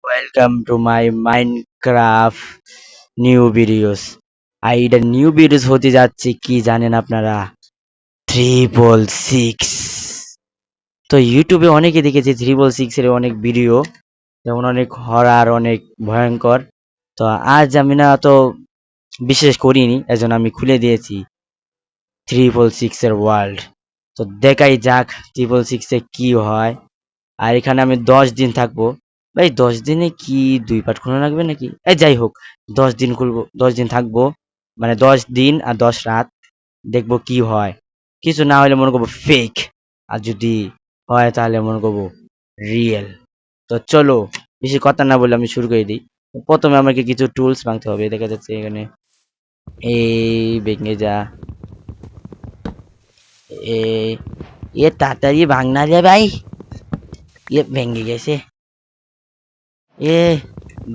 Welcome to my Minecraft new videos. আর এটা new videos হতে যাচ্ছে কি জানেন আপনারা? 666। তো ইউটিউবে অনেকে দেখেছে 666 এর অনেক ভিডিও, যেমন অনেক হরার, অনেক ভয়ঙ্কর। তো আজ আমি না তো বিশেষ করিনি, এজন্য আমি খুলে দিয়েছি 666 এর ওয়ার্ল্ড। তো দেখাই যাক 666 এ কি হয়। আর এখানে আমি 10 দিন থাকবো। ভাই 10 দিনে কি 2 পার্ট খোলা লাগবে নাকি? যাই হোক, 10 দিন খুলবো, 10 দিন থাকবো, মানে 10 দিন আর 10 রাত। দেখবো কি হয়। কিছু না হলে মনে করবো ফেক, আর যদি হয় তাহলে মনে করবো রিয়েল। তো চলো, বেশি কথা না বলে আমি শুরু করে দিই। প্রথমে আমাকে কিছু টুলস ভাঙতে হবে, দেখা যাচ্ছে এখানে। এই ভেঙে যা, এই এ তাড়াতাড়ি ভাঙ না রে ভাই, ভেঙে গেছে। এ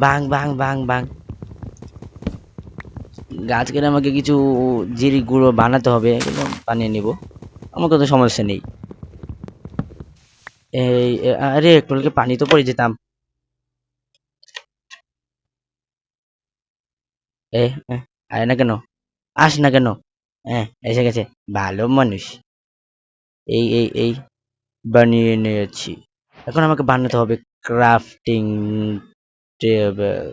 ভাঙ ভাঙ ভাঙ ভাঙ। গাছ কেটে আমাকে কিছু জিনিসগুলো বানাতে হবে, এগুলো বানিয়ে নিব, আমার কোনো সমস্যা নেই। আরে একটু হলে পানি তো পড়ে যেতাম। এ এ, আয় না কেন, আস না কেন। হ্যাঁ, এসে গেছে, ভালো মানুষ। এই বানিয়ে নিয়েছি। এখন আমাকে বানাতে হবে ক্রাফটিং টেবিল।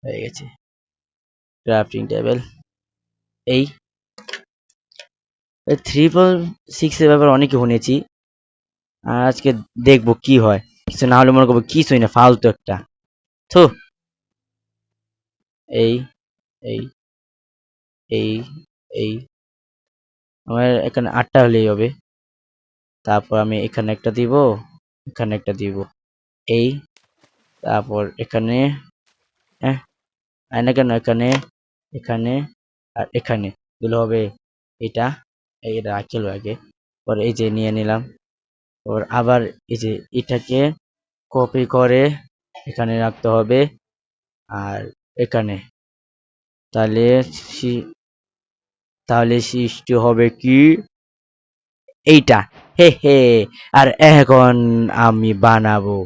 হয়ে গেছে ক্রাফটিং টেবিল। এই 666 এর ব্যাপারে অনেকে শুনেছি, আর আজকে দেখবো কি হয়। কিছু না হলে মনে করবো কিছুই না, ফালতু একটা। থু। এই এই এই এই আমার এখানে 8টা হলেই হবে। তারপর আমি এখানে একটা দিব, এখানে একটা দিব। এই তারপর এখানে, হ্যাঁ, আয় না কেন, এখানে, এখানে আর এখানে দিলে হবে। এটা এটা রাখলো আগে, পরে এই যে নিয়ে নিলাম। ওর আবার এই যে এটাকে কপি করে এখানে রাখতে হবে, আর এখানে। তাহলে সি- তাহলে সৃষ্টি হবে কি এইটা। হে হে। আর এখন আমি বানাবো,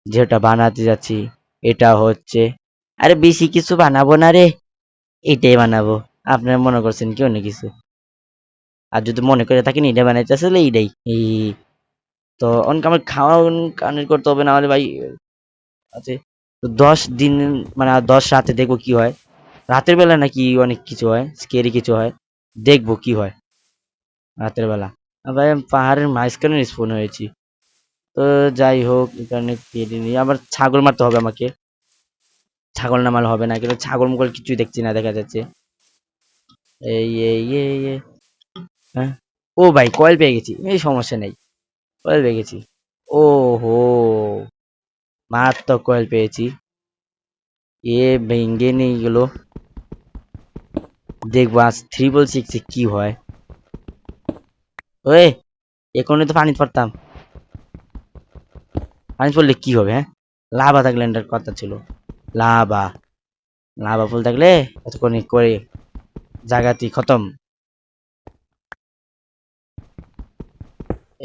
যেটা বানাতে যাচ্ছি এটা হচ্ছে, আরে বেশি কিছু বানাবো না রে, এটাই বানাবো। আপনারা মনে করছেন কি অন্য কিছু? আর যদি মনে করে থাকেন এটা বানাইতে আসলে এইটাই এই। তো অনেক আমার খাওয়া কানের করতে হবে, না হলে ভাই আছে। তো 10 দিন, মানে আর 10 রাতে দেখবো কি হয়। রাতের বেলা নাকি অনেক কিছু হয়, স্কেরি কিছু হয়, দেখবো কি হয় রাতের বেলা। ভাই আমি পাহাড়ের মাঝখানে স্পন হয়েছি। তো যাই হোক, এখানে কেটে নিই, আবার ছাগল মারতে হবে আমাকে। ছাগল না মারলে হবে না, কিন্তু ছাগল মুগল কিছুই দেখছি না, দেখা যাচ্ছে। এই হ্যাঁ। ও ভাই কয়েল পেয়ে গেছি, এই সমস্যা নেই, কয়েল পেয়ে গেছি। ও হো, মারাত্মক কয়েল পেয়েছি। ভেঙ্গে নিয়ে গেল। দেখবো আজ 666 কি হয়। ওই এখনই তো পানি পড়তাম, পানি পড়লে কি হবে? হ্যাঁ, লাভা থাকলে এটার কথা ছিল। লাভা, লাভা ফুল থাকলে এতক্ষণ করে জায়গাটি খতম।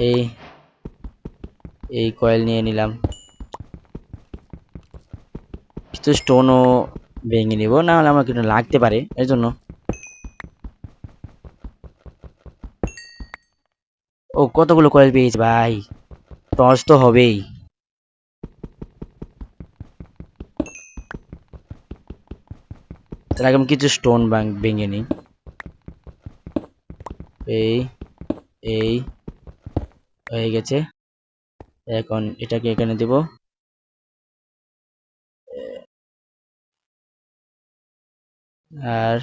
এই এই কয়েল নিয়ে নিলাম, কিছু স্টোনও ভেঙে নিব, না হলে আমার কিন্তু লাগতে পারে, এর জন্য। ও কতগুলো কয়েল পেয়েছি ভাই, টস তো হবেই। তার আগে আমি কিছু স্টোন ভেঙে নিই। এই এই হয়ে গেছে। এখন এটাকে এখানে দেব, আর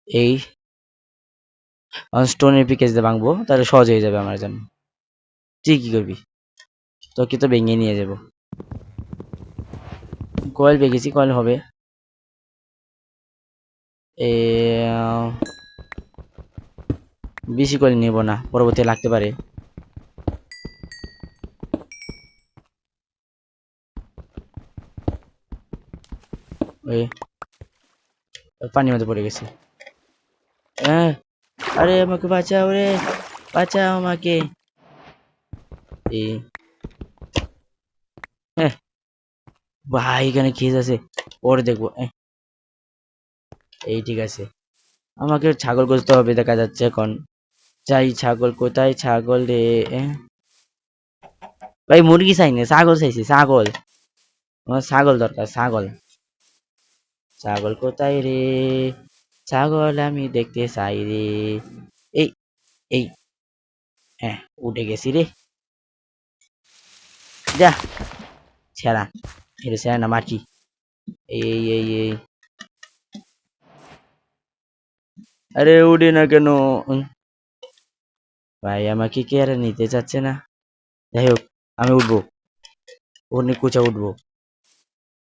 এই স্টোনের পিকেজ দিয়ে ভাঙবো, তাহলে সহজ হয়ে যাবে আমার জন্য। তুই কি করবি? তোকে তো ভেঙে নিয়ে যাব। কয়েল ভেঙেছি, কয়েল হবে। এ বেশি কয়েল নেব না, পরবর্তী লাগতে পারে। ওই পানির মধ্যে পড়ে গেছে। হ্যাঁ, আরে আমাকে বাঁচাও রে, বাঁচাও আমাকে। এই হ্যাঁ ভাই এখানে খেজ আছে, পরে দেখবো। এই ঠিক আছে, আমাকে ছাগল খুঁজতে হবে দেখা যাচ্ছে এখন। চাই ছাগল, কোথায় ছাগল রে? ভাই মুরগি চাই না, ছাগল চাইছি, ছাগল। আমার ছাগল দরকার, ছাগল। ছাগল কোথায় রে? ছাগল আমি দেখতে চাই রে। এই এই হ্যাঁ, উঠে গেছি রে। যা ছেড়া, এটা ছেড়া না মাটি। এই আরে উঠে না কেন? উম, ভাই আমাকে কে আর নিতে চাচ্ছে না। যাই হোক, আমি উঠবো, ওর কুচা উঠবো।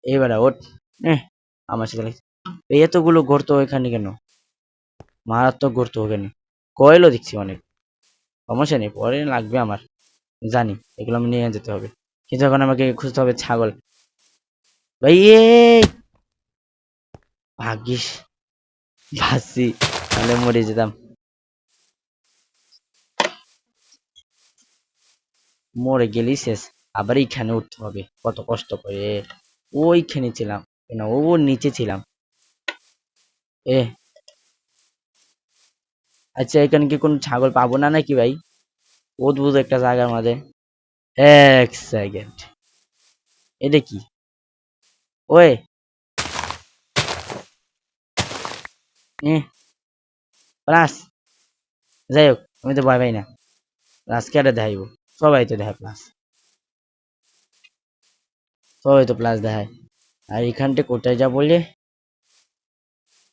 এবার ওঠ। এহ, আমার সাথে এই এতগুলো গর্ত এখানে কেন? মারাত্মক গর্ত ওখানে, কয়েলও দেখছি অনেক। সমস্যা নেই, পরে লাগবে আমার, জানি এগুলো আমি নিয়ে যেতে হবে। কিন্তু এখন আমাকে খুঁজতে হবে ছাগল। ভাই ভাগ্যিস বাঁচছি, তাহলে মরে যেতাম। মরে গেলি শেষ। আবার এইখানে উঠতে হবে কত কষ্ট করে। ওইখানে ছিলাম না, ওর নিচে ছিলাম। এ আচ্ছা, এখানে কি কোনো ছাগল পাবো না নাকি ভাই? অদ্ভুত একটা জায়গার মাঝে। এক সেকেন্ড, এটা কি? ওয়ে প্লাস, যাই হোক আমি তো ভয় পাই না। প্লাস কেটে দেখাইবো, সবাই তো দেখায় প্লাস, সবাই তো প্লাস দেখায়। আর এখানটা কোথায় যা বললে?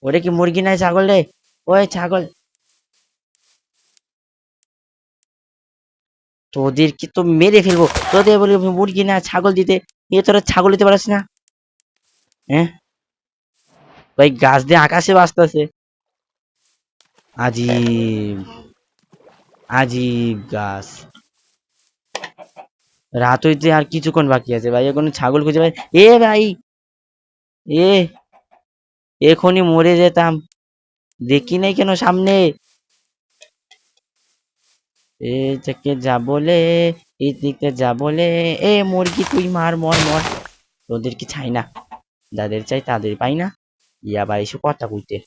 ওরে কি মুরগি নাই ছাগল রে? ওই ছাগল, তোদেরকে তো মেরে ফেলবো। তোদের বলি মুরগি না ছাগল দিতে, এ তোরা ছাগল দিতে পারছিস না? হ্যাঁ ভাই, গাছ দিয়ে আকাশে বাঁচতেছে। আজীব, আজীব গাছ। রাত হইতে আর কিছুক্ষণ বাকি আছে ভাই, এখন ছাগল খুঁজে ভাই। এ ভাই, এ এখনই মরে যেতাম, দেখি নাই কেন সামনে? এ থেকে যা বলে, এই দিকে যা বলে। এ মুরগি তুই মার, মর মর। তোদের কি চাই না? যাদের চাই তাদের পাই না। ইয়া ভাই এসে কথা কইতে,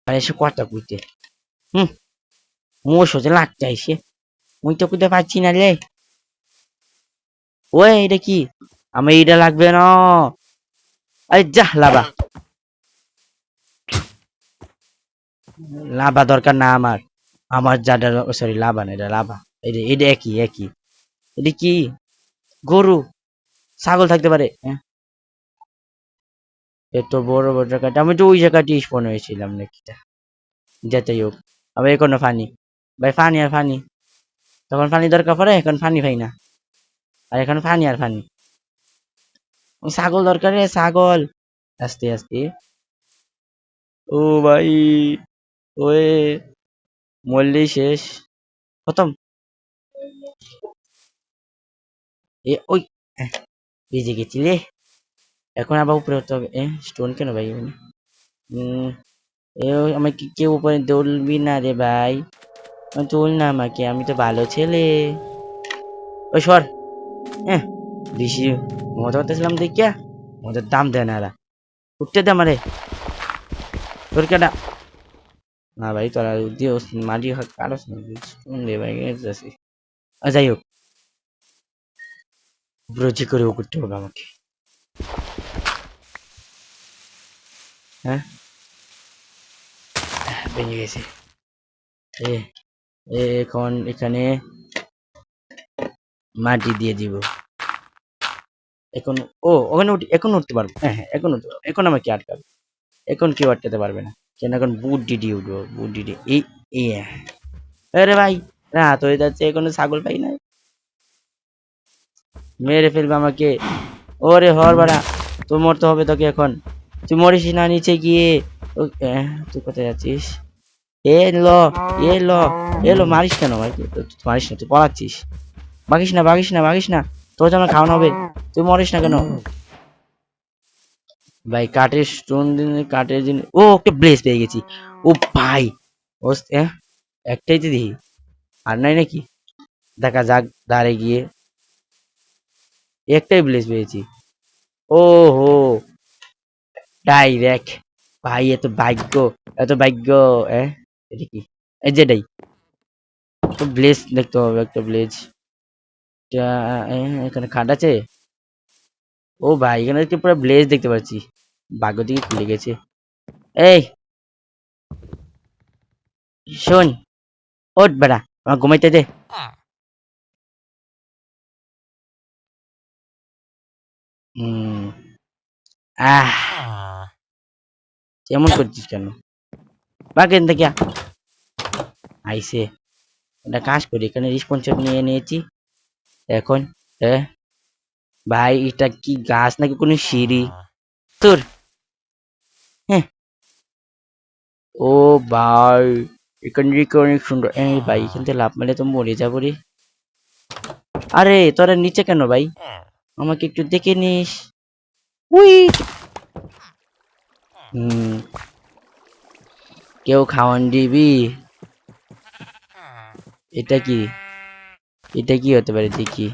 আর এসে কথা কইতে। হুম, মোর সোজা লাগতে আইসে। মুই তো কুদে পাচ্ছি না রে। ওই এটা কি? আমার এটা লাগবে না। আরে যা লাবা, লাভা দরকার না আমার। আমার যাটা, সরি লাভা না, এটা লাভা। এটা এটা একই একই। এটা কি? গরু, ছাগল থাকতে পারে হ্যাঁ? এত বড় বড় জায়গাটা, আমি তো ওই জায়গাটি স্পন হয়েছিলাম নাকি? যেতেই হোক, আবার এখনো ফানি। ভাই ফানি আর ফানি, তখন ফানি দরকার পড়ে, এখন ফানি পাই না। আর এখন ফানি আর ফানি। ছাগল দরকার রে, ছাগল। আস্তে আস্তে। ও ভাই, ওয়ে মরলেই শেষ, খতম। ওই ভিজে গেছি রে। এখন আবার উপরে উঠতে হবে। স্টোন কেন ভাই এখানে? উম, আমাকে কেউ উপরে তুলবি না রে ভাই, তুল না আমাকে, আমি তো ভালো ছেলে। ওই সর। হ্যাঁ, বেশি মজা করতেছিলাম দেখিয়া, মজার দাম দেয় না এরা। উঠতে দে আমারে, তোর কেটা? না ভাই তোরা দিয়ে মাটি কারো রে ভাই, গেছি। যাই হোক, ব্রজি করে করতে হবে আমাকে। হ্যাঁ, ভেঙে গেছে। এ এখন এখানে মাটি দিয়ে দিব এখন। ও ওখানে এখন উঠতে পারবো, হ্যাঁ হ্যাঁ এখন উঠতে পারবো। এখন আমাকে আটকাবে, এখন কেউ আটকাতে পারবে না। কেন এখন বুট ডিডি উঠবো, বুট ডিডি। এই আরে ভাই, রাত হয়ে যাচ্ছে, এখনো ছাগল পাই নাই, মেরে ফেলবে আমাকে। ওরে হর বাড়া, তোর মরতে হবে তোকে এখন। তুই মরিস না নিচে গিয়ে। তুই কোথায় যাচ্ছিস? এ লো, এ লো, এ লো, মারিস কেন ভাই? তুই মারিস না, তুই পলাচ্ছিস। বাগিস না, বাগিস না, বাগিস না, তোর যেন খাওয়ানো হবে। তুই মরিস না কেন? ভাই কাঠের স্টোন দিন, কাঠের জিনিস। ও একটা ব্লেজ পেয়ে গেছি। ও ভাই, ও একটাই তো দেখি, আর নাই নাকি? দেখা যাক দাঁড়ে গিয়ে একটাই ব্লেজ পেয়েছি। ও হো ডাইরেক্ট ভাই, এত ভাগ্য, এত ভাগ্য। এটা কি? এই যেটাই ব্লেজ দেখতে হবে, একটা ব্লেজ। এখানে খাট আছে। ও ভাই, এখানে কি পুরো ব্লেজ দেখতে পাচ্ছি। ভাগ্য দিকে খুলে গেছে। এই শোন, ওঠ বেড়া, আমার ঘুমাইতে দে। হুম। এমন করছিস কেন? বাকেন দেখিয়া আইসে। একটা কাজ করি, এখানে রেসপন্সিব নিয়ে নিয়েছি। এখন ভাই, এটা কি গাছ নাকি কোনো সিঁড়ি? তোর হ্যাঁ। ও ভাই, এখান থেকে অনেক সুন্দর। এই ভাই, এখান থেকে লাভ মারলে তো মরে যাবো রে। আরে তোরা নিচে কেন ভাই? আমাকে একটু দেখে নিস। উই। হুম। কেউ খাওয়ান দিবি? এটা কি? এটা কি হতে পারে দেখি?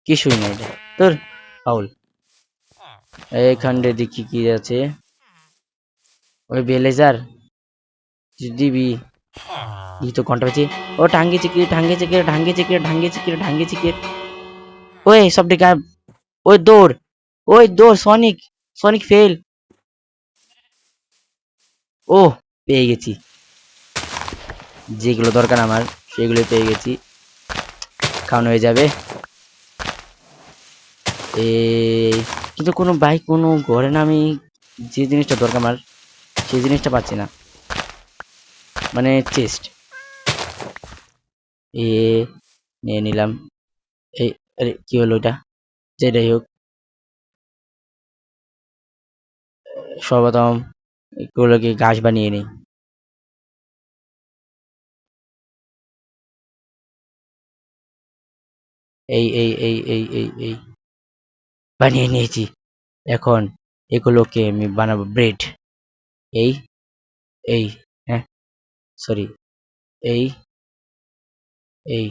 কিছুই না এটা। তোর ফাউল। এইখানটা দেখি কি আছে। ওই বেলেজার দিবি? এই তো ঘন্টা বাজে। ও টাঙ্গি চিকির, ঢাঙ্গে চিকির, ঢাঙ্গে চিকির, ঢাঙ্গে চিকির, ঢাঙ্গে চিকির। ওই সব গায়েব। ওই দৌড়, ওই দৌড়, সনিক, সনিক ফেল। ও পেয়ে গেছি, যেগুলো দরকার আমার সেগুলো পেয়ে গেছি। খাওয়ানো হয়ে যাবে। এই কিন্তু কোনো বাইক কোনো ঘরে না, আমি যে জিনিসটা দরকার আমার সেই জিনিসটা পাচ্ছি না, মানে চেস্ট। এ নিয়ে নিলাম। এই আরে কি হলো এটা? যেটাই হোক, সর্বপ্রথম এগুলোকে ঘাস বানিয়ে নিই। এই বানিয়ে নিয়েছি। এখন এগুলোকে আমি বানাবো ব্রেড। এই এই হ্যাঁ, সরি, এই এই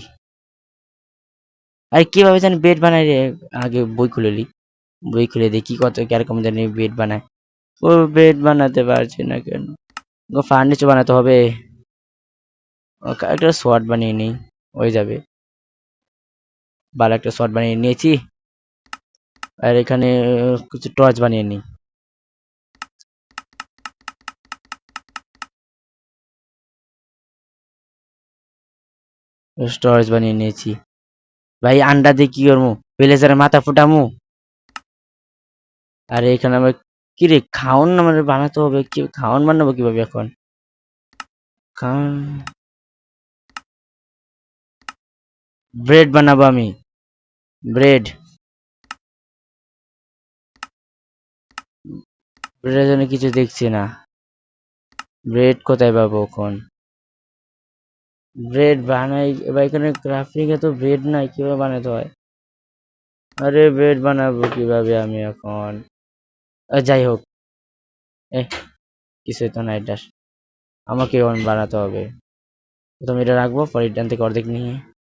আরে কিভাবে জানি ব্রেড বানাই রে? আগে বই খুলে নি, বই খুলে দেখি কত কিরকম জানি ব্রেড বানায়। ও ব্রেড বানাতে পারছি না কেন? ফার্নিচার বানাতে হবে। একটা শর্ট বানিয়ে নিই, হয়ে যাবে। ভালো একটা শর্ট বানিয়ে নিয়েছি। আর এখানে কিছু টর্চ বানিয়ে নিই। টর্চ বানিয়ে নিয়েছি। ভাই আন্ডা দিয়ে কি করবো? ভিলেজারের মাথা ফুটামু? আর এখানে আমার কি রে, খাওন আমাদের বানাতে হবে। কি খাওন বানাবো কিভাবে এখন? খাওন ব্রেড বানাবো আমি। ব্রেড, ব্রেডের জন্য কিছু দেখছি না। ব্রেড কোথায় পাবো এখন? ব্রেড বানাই এবার, এখানে ক্রাফটিং এ তো ব্রেড নাই, কিভাবে বানাতে হয়? আরে ব্রেড বানাবো কিভাবে আমি এখন? যাই হোক, এ কিছুই তো না এটা, আমাকে এখন বানাতে হবে। প্রথমে এটা রাখবো, পরে এখান থেকে অর্ধেক নিয়ে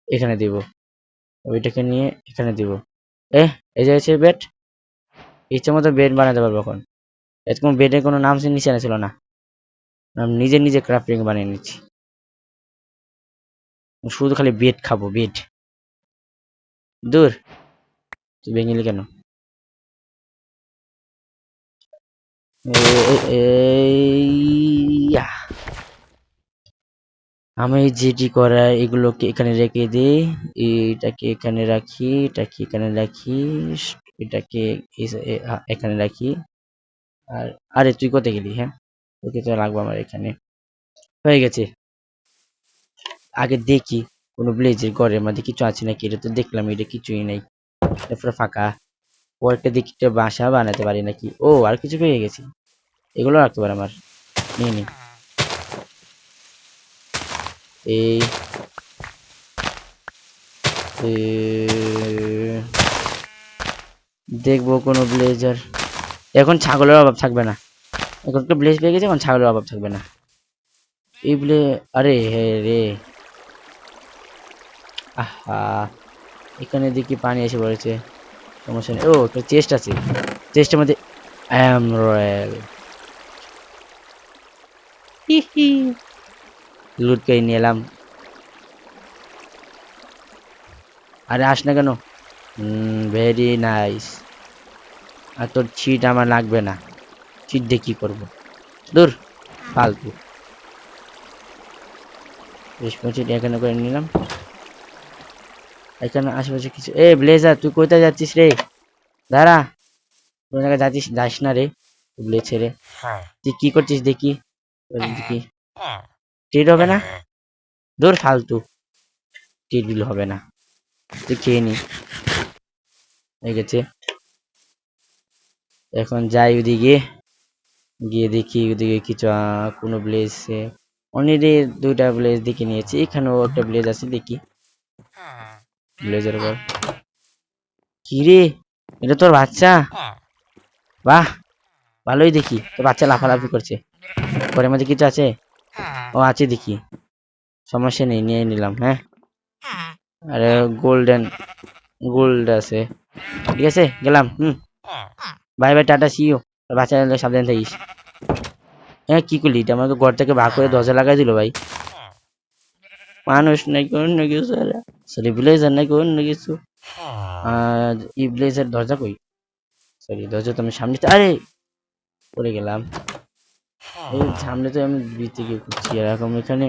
এখানে দিব, ওইটাকে নিয়ে এখানে দিব। এ এই যে আছে বেড, ইচ্ছে মতো বেড বানাতে পারবো এখন। এরকম বেডের কোনো নাম নিশানা ছিল না, আমি নিজে নিজে ক্রাফটিং বানিয়ে নিচ্ছি। শুধু খালি বেড খাবো, বেড। দূর, তুই ভেঙে নিলি কেন? এই আমি যেটি করার এগুলোকে এখানে রেখে দিই। এটাকে এখানে রাখি, এটাকে এখানে রাখি, এটাকে এখানে রাখি। আর আরে তুই কোথায় গেলি? হ্যাঁ, তোকে তো লাগবে আমার এখানে। হয়ে গেছে। আগে দেখি কোনো ব্লেজের ঘরের মধ্যে কিছু আছে নাকি। এটা তো দেখলাম, এটা কিছুই নাই, এটা পুরো ফাঁকা। পরেরটা দেখি একটা বাসা বানাতে পারি নাকি। ও আর কিছু পেয়ে গেছি, এগুলো রাখতে পারে আমার। নিয়ে নি। এই দেখবো কোনো ব্লেজার। এখন ছাগলের অভাব থাকবে না, এখন তো ব্লেজ পেয়ে গেছে, এখন ছাগলের অভাব থাকবে না। ইবলে আরে হে রে আহা এখানে দেখি পানি এসে পড়েছে সমস্যা নেই ও একটা চেস্ট আছে চেস্টের মধ্যে এমরাল্ড হিহি লুট করে নিয়ে এলাম আরে আস না কেন ভেরি নাইস আর তোর চিট আমার লাগবে না চিট দিয়ে কি করবো দূর ফালতু রেশমি চিট এখানে করে নিলাম এখানে আশেপাশে কিছু এ ব্লেজার তুই কোথায় যাচ্ছিস রে দাঁড়া কোন জায়গায় যাচ্ছিস যাস না রে ব্লেজ ছেড়ে তুই কি করছিস দেখি দেখি টিট হবে না দূর ফালতু টিট দিলে হবে না তুই খেয়ে নি হয়ে গেছে এখন যাই ওদিকে গিয়ে দেখি ওদিকে কিছু কোনো ব্লেজ অলরেডি দুইটা ব্লেজ দেখে নিয়েছি এখানেও একটা ব্লেজ আছে দেখি ব্লেজের উপর কি রে এটা তোর বাচ্চা বাহ ভালোই দেখি তোর বাচ্চা লাফালাফি করছে ঘরের মধ্যে কিছু আছে ও আছে দেখি সমস্যা নেই নিয়ে নিলাম হ্যাঁ আরে গোল্ডেন গোল্ড আছে ঠিক আছে গেলাম বাই বাই টাটা সিও বাচ্চা সাবধান থাকিস হ্যাঁ কি করলি এটা আমাকে ঘর থেকে ভাগ করে দরজা লাগাই দিল ভাই মানুষ নাকি অন্য কিছু সরি ব্লেজার নাকি অন্য কিছু ই ব্লেজার দরজা কই সরি দরজা তো আমি সামনে আরে পড়ে গেলাম এই সামনে তো আমি দিকে খুঁজছি এরকম এখানে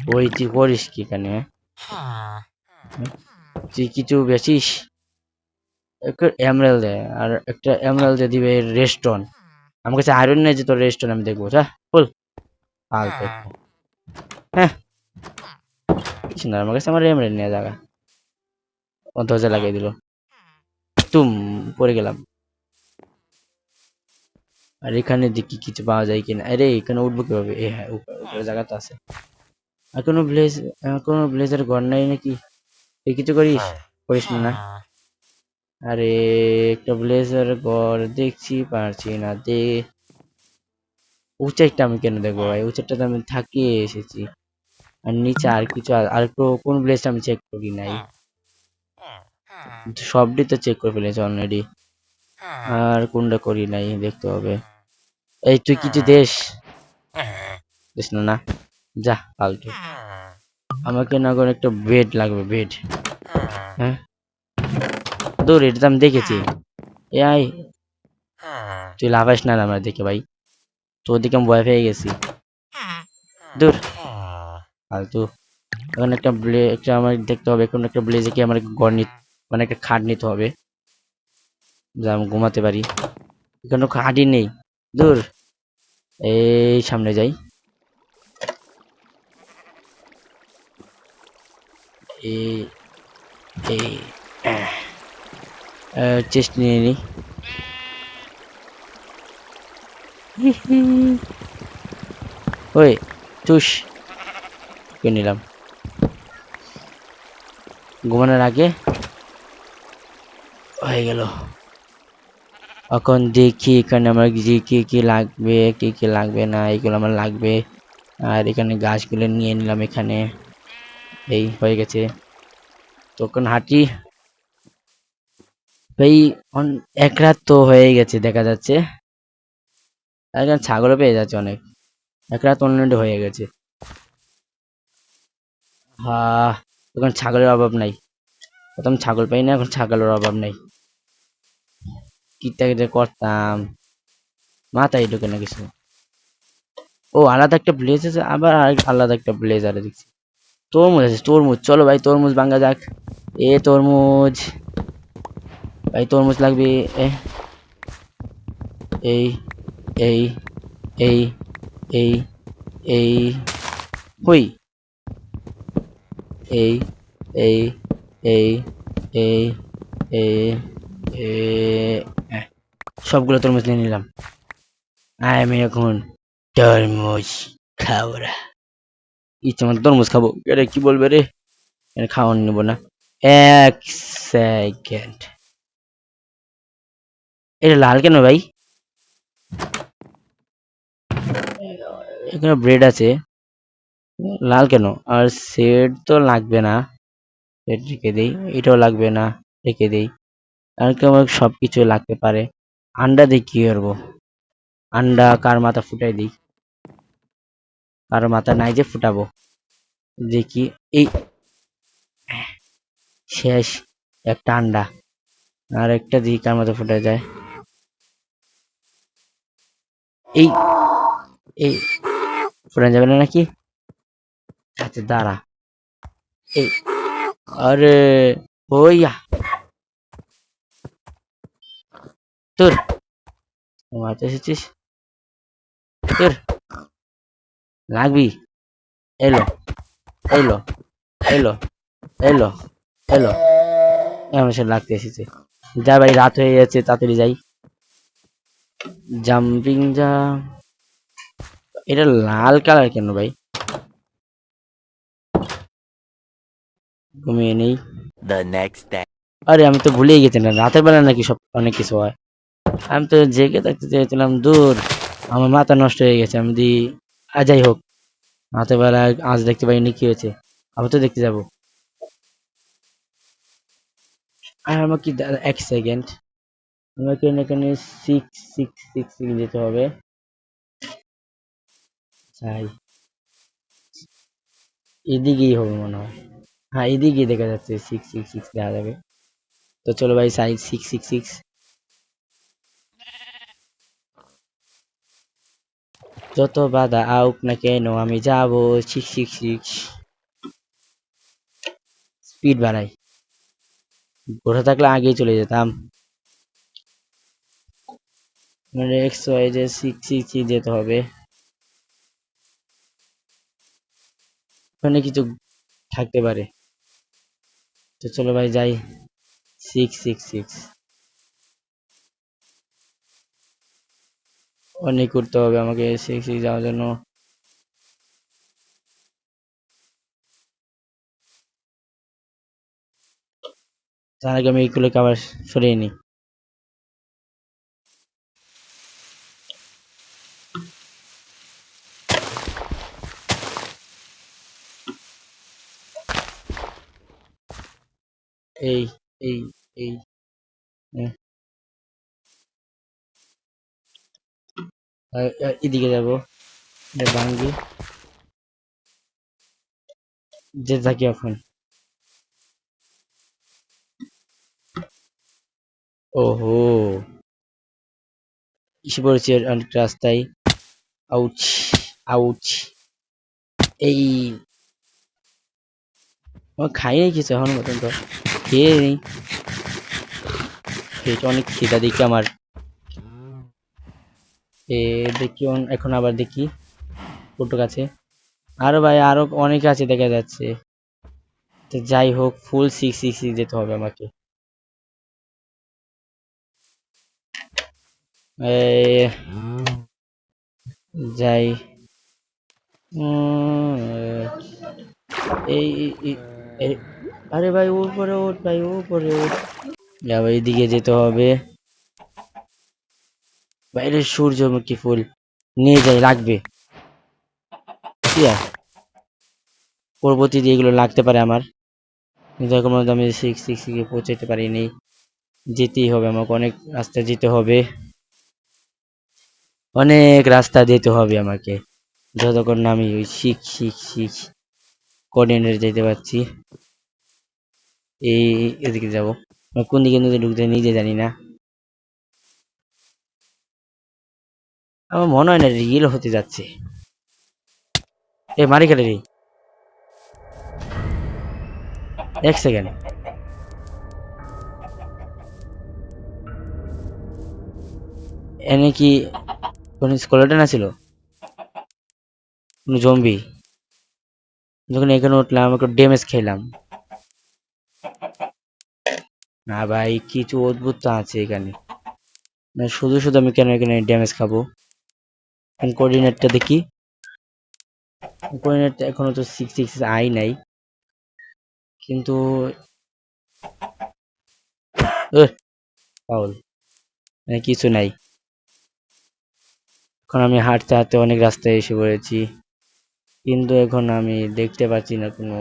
ওই তুই করিস কি এখানে তুই কিছু বেশিস একটা এমরাল দে আর একটা এমরাল দিয়ে দিবে রেস্টন আমার কাছে আয়রন নেই যে তোর রেস্টন আমি দেখবো যা বল ফালতু হ্যাঁ কিছু না আমার কাছে আমার এমরাল নিয়ে জায়গা ও দরজা লাগিয়ে দিল তুম পড়ে গেলাম আর এখানে দেখি কিছু পাওয়া যায় কিনা আরে এখানে উঠবো কিভাবে এ হ্যাঁ উপরে জায়গা তো আছে আর কোনো ব্লেজার ঘর নাই নাকি তুই কিছু করিস না আরে একটা ব্লেজার ঘর দেখছি পারছি না দে উচ্চেরটা আমি কেন দেখবো ভাই উচ্চেরটা তো আমি থাকিয়ে এসেছি আর নিচে আর কিছু আর একটু কোন ব্লেজটা আমি চেক করি নাই সবটি তো চেক করে ফেলেছি অলরেডি আর কোনটা করি নাই দেখতে হবে এই তুই কিছু দিস না না যা ফালতু আমাকে না করে একটা বেড লাগবে বেড হ্যাঁ দূর এটা তো আমি দেখেছি এ আই তুই লাফাইস না আমরা দেখে ভাই তোর দিকে আমি ভয় পেয়ে গেছি দূর ফালতু এখন একটা আমার দেখতে হবে কোন একটা ব্লেজে কি আমার ঘর মানে একটা খাট নিতে হবে যা আমি ঘুমাতে পারি এখানে খাটই নেই দূর এই সামনে যাই এই এই চেস্ট নিয়ে নি ওই চুস করে নিলাম ঘুমানোর আগে হয়ে গেল এখন দেখি এখানে আমার কি লাগবে না এগুলো আমার লাগবে আর এখানে গাছগুলো নিয়ে নিলাম এখানে এই হয়ে গেছে তখন হাঁটি ভাই এক রাত তো হয়ে গেছে দেখা যাচ্ছে এখানে ছাগলও পেয়ে যাচ্ছে অনেক এক রাত অলরেডি হয়ে গেছে এখন ছাগলের অভাব নাই প্রথম ছাগল পাই না এখন ছাগলের অভাব নাই কিটা কিটা করতাম মাথায় ঢোকে না কিছু ও আলাদা একটা ব্লেজ আছে আবার আলাদা একটা ব্লেজার দেখছি তরমুজ আছে তরমুজ চলো ভাই তরমুজ ভাঙ্গা যাক তরমুজ ভাই তরমুজ লাগবে এই এই এই এই এই হই এই এই এই এই এই সবগুলো তরমুজ নিয়ে নিলাম আমি এখন তরমুজ খাবো না ইচ্ছে মতো তরমুজ খাবো এটা কি বলবে রে খাওয়ান নেবো না এক সেকেন্ড এটা লাল কেন ভাই এখানে ব্রেড আছে, লাল কেন? আর সেট তো লাগবে না, সেট রেখে দেই। এটাও লাগবে না, রেখে দেই। আর কি আমার সবকিছু লাগতে পারে। আন্ডা দিয়ে কি করবো? আন্ডা কার মাথা ফুটাই দিই, কারো মাথা নাই যে ফুটাবো। দেখি, এই শেষ একটা আন্ডা। আর একটা দিই কার মাথা ফুটাই যায়। এই এই ফুটানো যাবে না নাকি? আচ্ছা দাঁড়া, এই আরে ওইয়া তোর মারতে এসেছিস, তোর লাগবি। এলো এলো এলো এলো এলো, আমার সাথে লাগতে এসেছে। যা ভাই, রাত হয়ে গেছে, তাড়াতাড়ি যাই। জাম্পিং যা, এটা লাল কালার কেন ভাই? ঘুমিয়ে নেই। The next day. আরে আমি তো ভুলেই গেছি না, রাতের বেলা নাকি সব অনেক কিছু হয়। আমি তো জেগে থাকতে চেয়েছিলাম, দূর আমার মাথা নষ্ট হয়ে গেছে। আমি দি যাই হোক, রাতের বেলা আজ দেখতে পাইনি, কি হয়েছে? আমি তো দেখতে যাবো। আর আমাকে এক সেকেন্ড, আমাকে এখানে সিক্স সিক্স সিক্স যেতে হবে। তাই এদিকেই হবে মনে হয়। হ্যাঁ, এদিকেই দেখা যাচ্ছে, সিক্স সিক্স সিক্স দেখা যাবে। তো চলো ভাই, সাইজ সিক্স সিক্স সিক্স। যত বাধা আউক না কেন আমি যাবো সিক্স সিক্স সিক্স। স্পিড বাড়াই, ঘোড়া থাকলে আগেই চলে যেতাম। মানে এক্স ওয়াই যে সিক্স সিক্স যেতে হবে। ওখানে কিছু থাকতে পারে। তো চলো ভাই যাই, সিক্স সিক্স সিক্স। অনেক করতে হবে আমাকে সিক্স সিক্স যাওয়ার জন্য। তার আগে আমি এইগুলোকে আবার সরিয়ে নিই। এই এই এই উম, এদিকে যাবো, এটা ভাঙ্গি, যে থাকি এখন। ওহো, এসে পড়েছি অনেক রাস্তায়। Ouch ouch. এই খাই নাই কিছু এখন পর্যন্ত, খেয়ে নেই। পেটে অনেক খিদা দেখি আমার। দেখি এখন আবার দেখি কটুক আছে। আরো ভাই, আরো অনেক আছে দেখা যাচ্ছে। তো যাই হোক, ফুল সিক্স সিক্স যেতে হবে আমাকে। এই, যাই। এই এই- আরে ভাই, উপরে ওঠ ভাই, উপরে ওঠ। যা ভাই, এদিকে যেতে হবে। বাইরে সূর্যমুখী ফুল নিয়ে যাই, লাগবে। কি আর, পরবর্তীতে এগুলো লাগতে পারে আমার, কিন্তু এখন পর্যন্ত আমি সিক্স সিক্স পৌঁছাতে পারিনি। যেতেই হবে আমাকে, অনেক রাস্তা যেতে হবে, অনেক রাস্তা যেতে হবে আমাকে, যতক্ষণ না আমি ওই শিখ শিখ শিখ কোঅর্ডিনেট যেতে পারছি। এই এদিকে যাব, কোন দিকে নদী ঢুকতে নিজে জানি না। আমার মনে হয় না রিয়েল হতে যাচ্ছে। এ মারি কেটে রে, এক সেকেন্ড। এনে কি কোন স্কলেটন আছিল, কোন জম্বি? যখন এখানে উঠলাম একটু ড্যামেজ খেলাম। না ভাই, কিছু অদ্ভুত তো আছে এখানে, না শুধু শুধু আমি কেন এখানে ড্যামেজ খাবো। কোঅর্ডিনেটটা দেখি, কোঅর্ডিনেট এখনো তো সিক্স সিক্স আই নাই, কিন্তু পাউল, কিছু নাই। এখন আমি হাঁটতে হাঁটতে অনেক রাস্তায় এসে পড়েছি, কিন্তু এখন আমি দেখতে পাচ্ছি না কোনো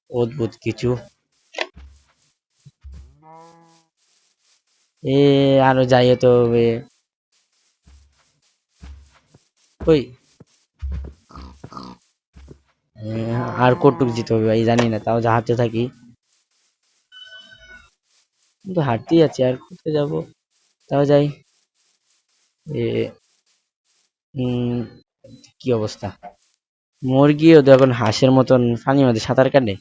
অদ্ভুত কিছু। এ আরো যাই হতে হবে। ওই আর কতটুকু যেতে হবে ভাই জানি না, তাও যা হাঁটতে থাকি, কিন্তু হাঁটতেই আছি, আর কোথায় যাব, তাও যাই। এ উম কি অবস্থা, মুরগিও তো এখন হাঁসের মতন পানির মধ্যে সাঁতার কাটে,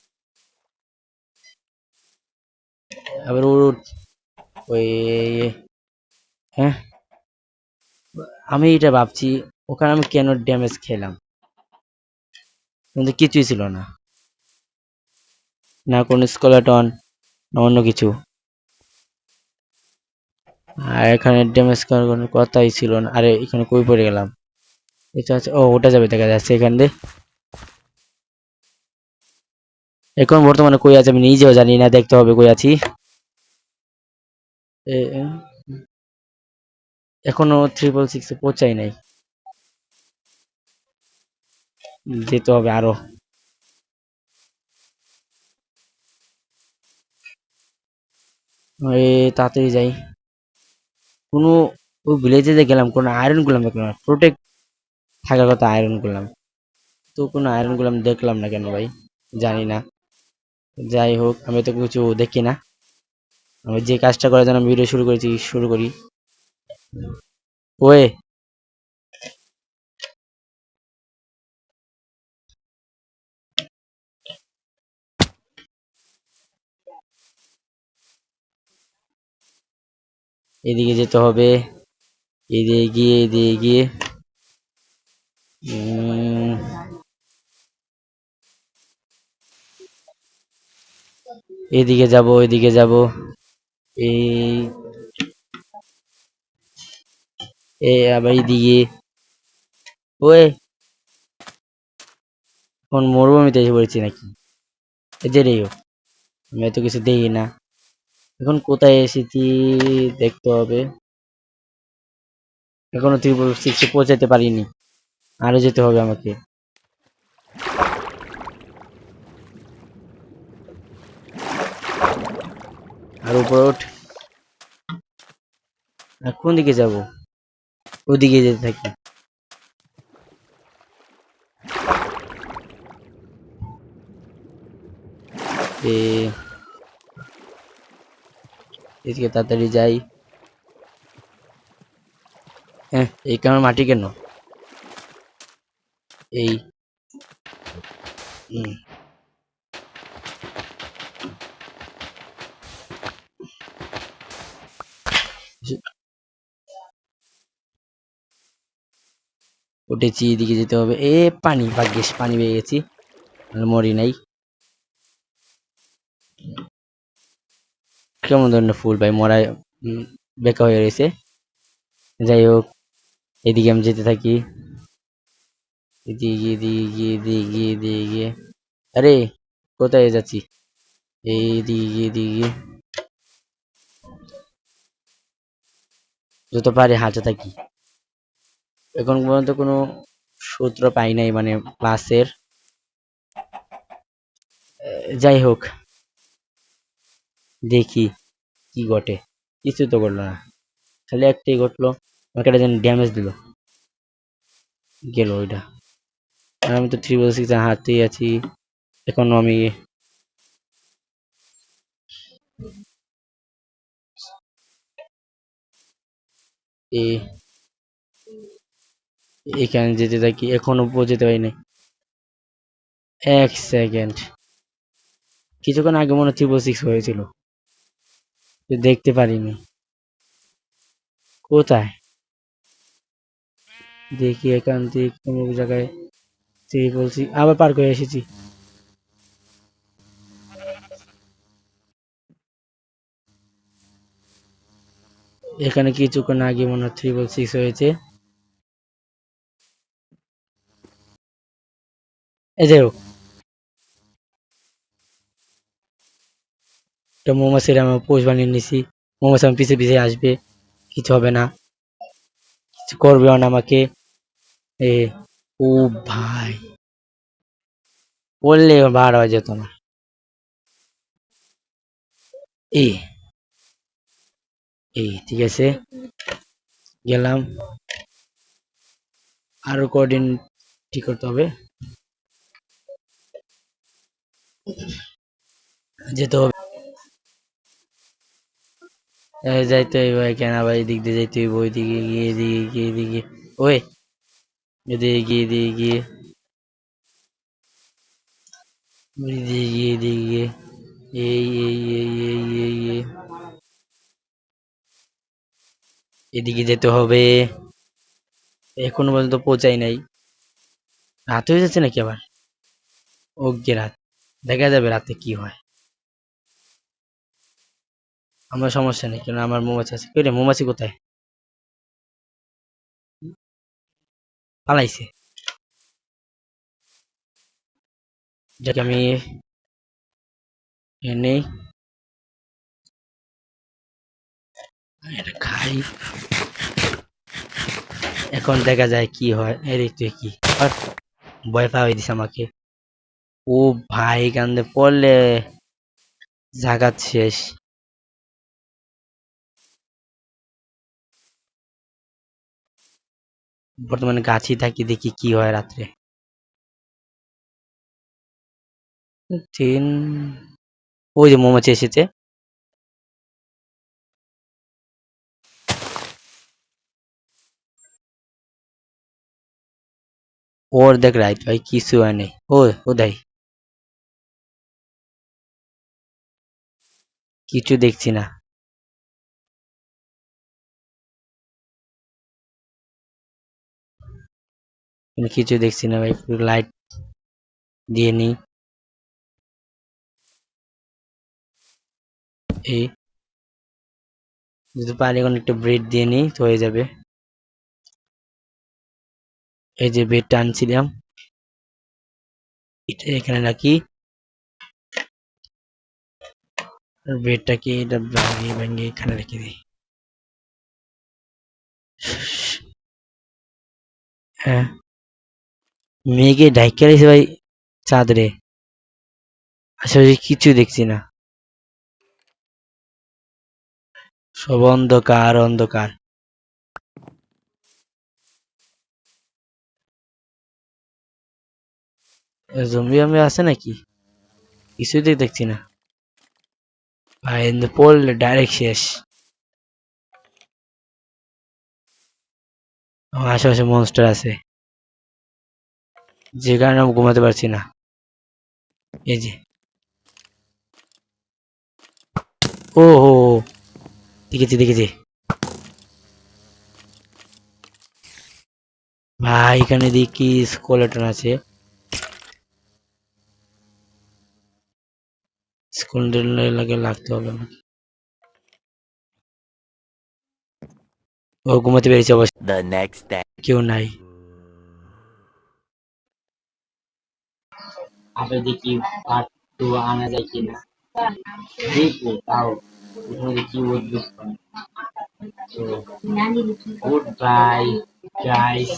আবার উঠ। ওই হ্যাঁ, আমি এটা ভাবছি, ওখানে আমি কেন ড্যামেজ খেলাম, কিন্তু কিছুই ছিল না, না কোনো স্কেলেটন না অন্য কিছু। আর এখানে ড্যামেজ করার কোনো কথাই ছিল না। আরে এখানে কই পড়ে গেলাম, এটা আছে, ও ওটা যাবে দেখা যাচ্ছে এখান দিয়ে। এখন বর্তমানে কই আছে আমি নিজেও জানি না, দেখতে হবে কই আছি। এ, এখনো 666 পৌঁছাই নাই, যেতে হবে আরো। ওই তাড়াতাড়ি যাই। কোনো ওই ভিলেজে যে গেলাম, কোনো আয়রন গুলাম দেখলাম না, প্রোটেক্ট থাকার কথা আয়রন গুলাম, তো কোনো আয়রন গুলাম দেখলাম না কেন ভাই, জানি না। যাই হোক, আমি তো কিছু দেখি না, আমি যে কাজটা করার জন্য ভিডিও শুরু করেছি শুরু করি। ওয়ে এদিকে যেতে হবে, এদিকে গিয়ে এদিকে গিয়ে উম, এদিকে যাব, এদিকে যাব, এই আবার এদিকে। ওয়ে কোন মরুভূমিতে এসে পড়েছি নাকি, যেটাই হোক, আমি এত কিছু দেখি না। এখন কোথায় এসেছি দেখতে হবে, এখনো 666 পৌঁছাতে পারিনি, আরো যেতে হবে আমাকে। আর উপরে ওঠ। আর কোন দিকে যাব, ওদিকে যেতে থাকি। এ এদিকে তাড়াতাড়ি যাই। হ্যাঁ, এই কেমন মাটি কেন, এই হুম, উঠেছি, এদিকে যেতে হবে। পানি, ভাগ্যিস পানি পেয়ে গেছি, নাহলে মরি নাই। কেমন ধরনের ফুল ভাই, মরায় বেকা হয়ে রয়েছে। যাই হোক, এদিকে আমি যেতে থাকি, এদিকে এদিকে এদিকে এদিকে। আরে কোথায় যাচ্ছি, এইদিকে এদিকে, যত পারি হাঁটতে থাকি। এখন পর্যন্ত কোনো সূত্র পাই নাই, মানে ক্লাসের। যাই হোক, দেখি কি ঘটে। কিছু তো ঘটলো না, খালি একটাই ঘটলো, আমাকে একটা যেন ড্যামেজ দিল, গেল ওইটা। আর আমি তো 666 হাঁটতেই আছি, এখনো আমি এ- এখানে যেতে থাকি, এখনো পৌঁছতে পারি নাই। 1 সেকেন্ড, কিছুক্ষণ আগে মনে হয় 666 হয়েছিল, দেখতে পারিনি। কোথায় দেখি, এখান থেকে কোনো জায়গায় 666 আবার পার করে এসেছি। এখানে কিছুক্ষণ আগে মনে হয় 666 হয়েছে। এই যাই হোক, একটা মৌমাছির আমি পোষ বানিয়ে নিছি, মৌমাছি আমার পিছে পিছে আসবে, কিছু হবে না, করবে না আমাকে। এ ও ভাই, বললে বার হয়ে যেত না। এ ঠিক আছে, গেলাম। আরো কদিন ঠিক করতে হবে, যেতে হবে। যাইতে হইব কেন আবার এদিক দিয়ে যাইতে হইব, ওইদিকে গিয়ে এদিকে গিয়ে এদিকে, ওই এদিকে গিয়ে এদিকে গিয়ে এদিকে গিয়ে এদিকে গিয়ে এই এদিকে যেতে হবে। এখনো পর্যন্ত পৌঁছাই নাই। রাত হয়ে যাচ্ছে নাকি আবার? ওকে রাত, দেখা যাবে রাতে কি হয়। আমার সমস্যা নেই, কেন আমার মৌমাছি আছে। কই রে, মৌমাছি কোথায়? পালাইছে। যাকে আমি নেই, এটা খাই। এখন দেখা যায় কি হয়। এর তুই কি আর ভয় পাওয়াই দিস আমাকে। ও ভাই, কান্দে পড়লে জাগাত শেষ। বর্তমানে গাছি থাকি, দেখি কি হয় রাত্রে। তিন, ওই যে মৌমাছি এসেছে। ওর দেখ রাইট ভাই, কিছু হয় নাই। ও ওদাই কিছু দেখছি না। আমি কিছু দেখছি না ভাই, পুরো লাইট দিয়ে নি। এই যদি পারি এখন একটু ব্রেড দিয়ে নি তো হয়ে যাবে। এই যে ব্রেডটা আনছিলাম, এটা এখানে রাখি। আর ব্রেডটাকে এটা ভাঙিয়ে ভাঙিয়ে এখানে রেখে দিই। হ্যাঁ, মেঘে ঢাইকা রয়েছে ভাই চাঁদরে, আসলে কিছু দেখছি না। সব অন্ধকার অন্ধকার। জম্বি আমি আছে নাকি? কিছুই তো দেখছি না ভাই, কিন্তু পড়লে ডাইরেক্ট শেষ। আমার আশেপাশে মনস্টার আছে, যে কারণে আমি ঘুমাতে পারছি না। এই যে, ও হো, দেখেছি দেখেছি। ভাই এখানে দেখি স্কেলেটন আছে। স্কেলেটন লাগে লাগতে হবে আমাকে। ও ঘুমাতে পেরেছে অবশ্য। The next day. কেউ নাই। আবে দেখি পার্ট টু আনা যায় কিনা, দেখবো তাও। এখানে দেখি অদ্ভুত। তো গুড বাই গাইস।